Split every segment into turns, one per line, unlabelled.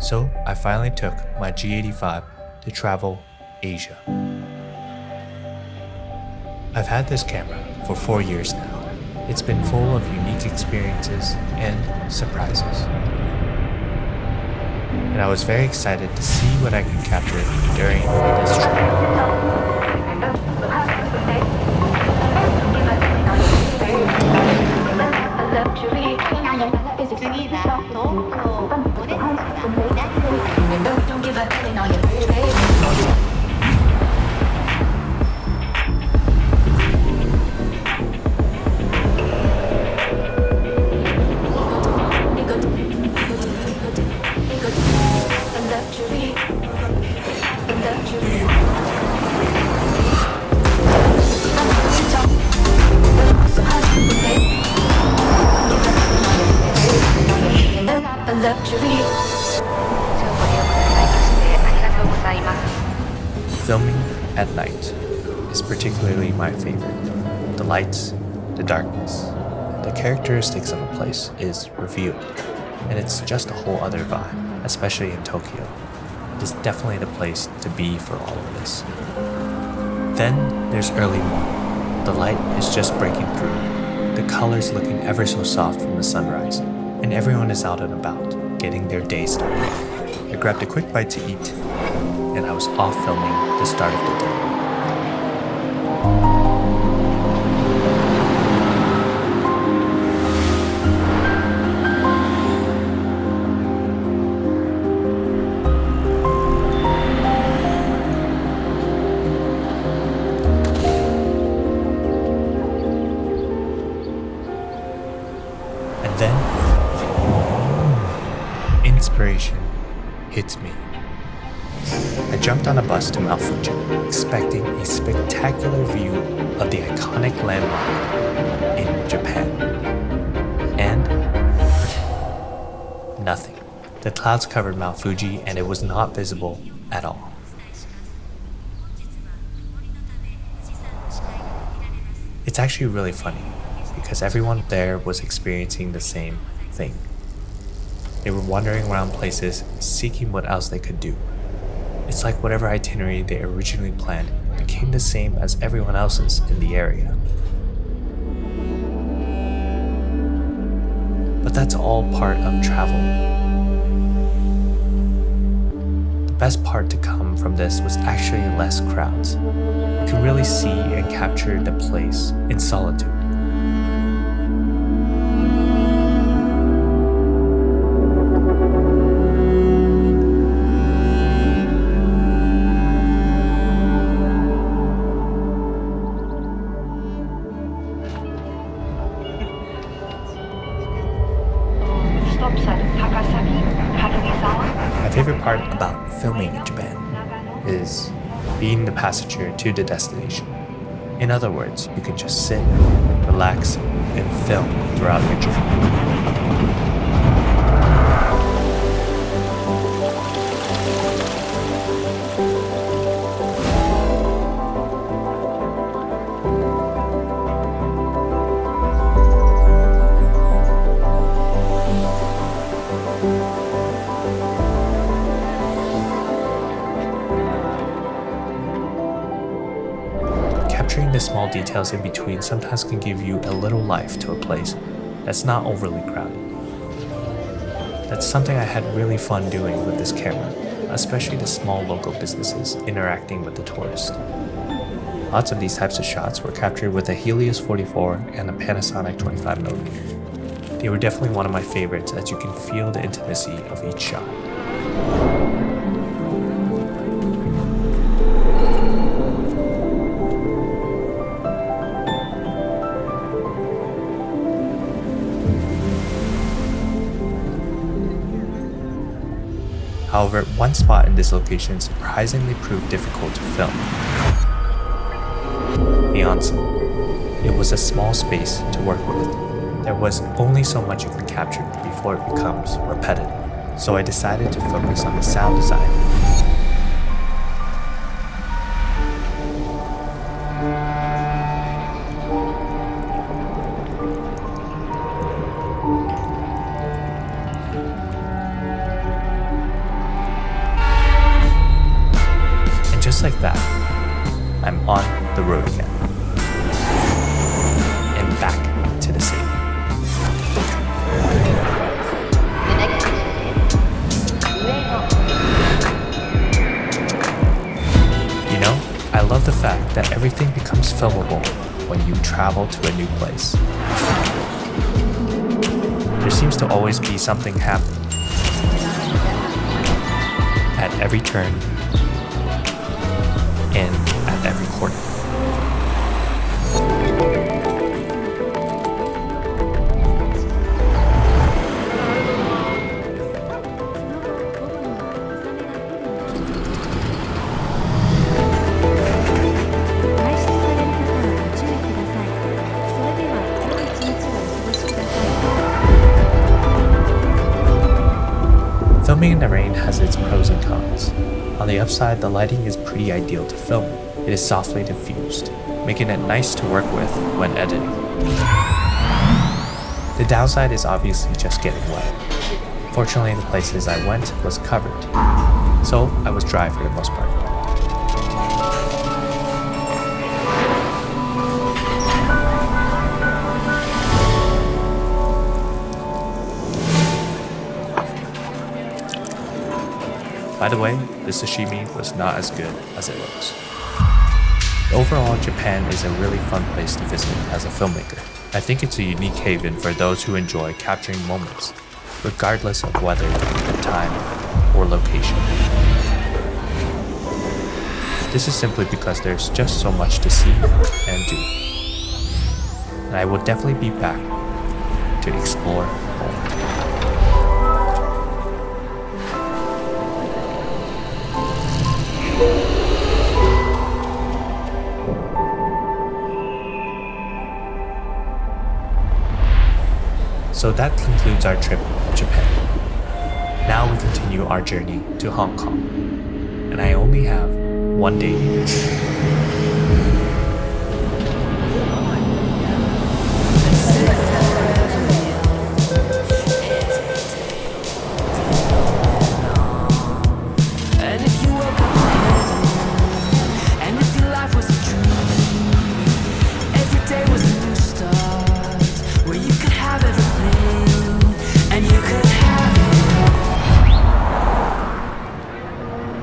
So I finally took my G85 to travel Asia. I've had this camera for 4 years now. It's been full of unique experiences and surprises. And I was very excited to see what I could capture during this trip. Filming at night is particularly my favorite. The lights, the darkness, the characteristics of a place is revealed, and it's just a whole other vibe, especially in Tokyo. It is definitely the place to be for all of this. Then there's early morning. The light is just breaking through, the colors looking ever so soft from the sunrise, and everyone is out and about, getting their day started. I grabbed a quick bite to eat, and I was off filming the start of the day. And then, inspiration hits me. I jumped on a bus to Mount Fuji, expecting a spectacular view of the iconic landmark in Japan. And nothing. The clouds covered Mount Fuji and it was not visible at all. It's actually really funny because everyone there was experiencing the same thing. They were wandering around places, seeking what else they could do. It's like whatever itinerary they originally planned became the same as everyone else's in the area. But that's all part of travel. The best part to come from this was actually less crowds. You can really see and capture the place in solitude. My favorite part about filming in Japan is being the passenger to the destination. In other words, you can just sit, relax, and film throughout your journey. Capturing the small details in between sometimes can give you a little life to a place that's not overly crowded. That's something I had really fun doing with this camera, especially the small local businesses interacting with the tourists. Lots of these types of shots were captured with a Helios 44 and a Panasonic 25mm. They were definitely one of my favorites as you can feel the intimacy of each shot. However, one spot in this location surprisingly proved difficult to film. The onsen. It was a small space to work with. There was only so much you can capture before it becomes repetitive, so I decided to focus on the sound design. like that, I'm on the road again. And back to the city. You know, I love the fact that everything becomes filmable when you travel to a new place. There seems to always be something happening at every turn and at every corner. Filming in the rain has its pros and cons. On the upside, the lighting is pretty ideal to film. It is softly diffused, making it nice to work with when editing. The downside is obviously just getting wet. Fortunately, the places I went was covered, so I was dry for the most part. By the way, the sashimi was not as good as it looks. Overall, Japan is a really fun place to visit as a filmmaker. I think it's a unique haven for those who enjoy capturing moments, regardless of whether the time or location. This is simply because there's just so much to see and do. And I will definitely be back to explore more. So that concludes our trip to Japan. Now we continue our journey to Hong Kong. And I only have one day to do.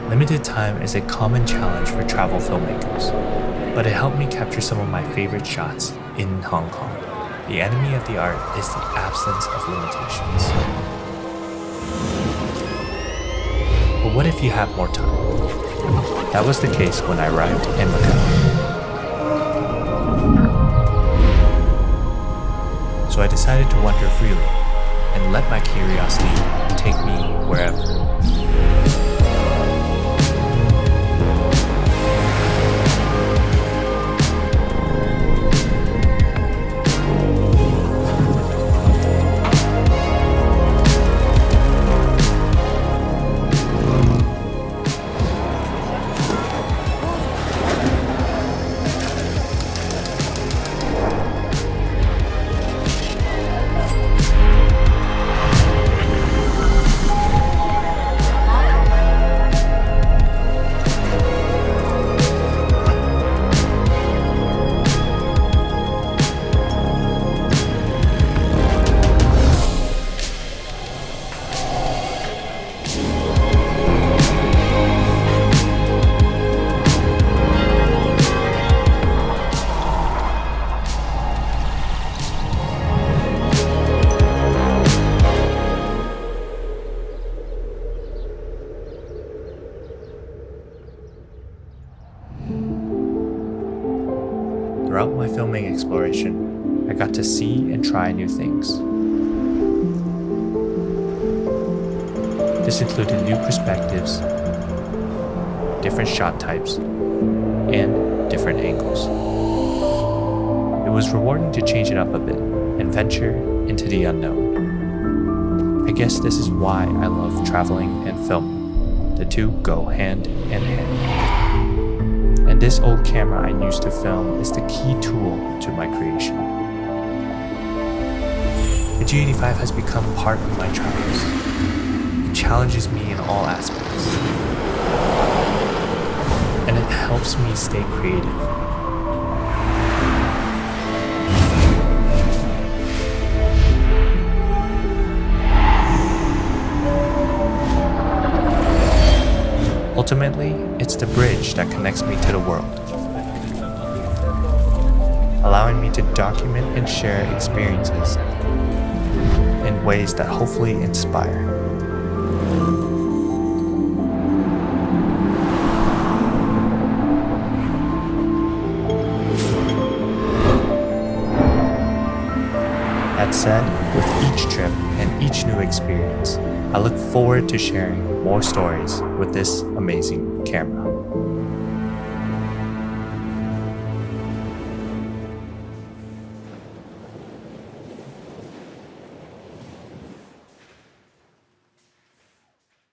Limited time is a common challenge for travel filmmakers, but it helped me capture some of my favorite shots in Hong Kong. The enemy of the art is the absence of limitations. But what if you have more time? That was the case when I arrived in Macau. So I decided to wander freely and let my curiosity take me wherever. Throughout my filming exploration, I got to see and try new things. This included new perspectives, different shot types, and different angles. It was rewarding to change it up a bit and venture into the unknown. I guess this is why I love traveling and filming. The two go hand in hand. And this old camera I used to film is the key tool to my creation. The G85 has become part of my travels. It challenges me in all aspects. And it helps me stay creative. Ultimately, it's the bridge that connects me to the world, allowing me to document and share experiences in ways that hopefully inspire. That said, with each trip and each new experience, I look forward to sharing more stories with this amazing camera.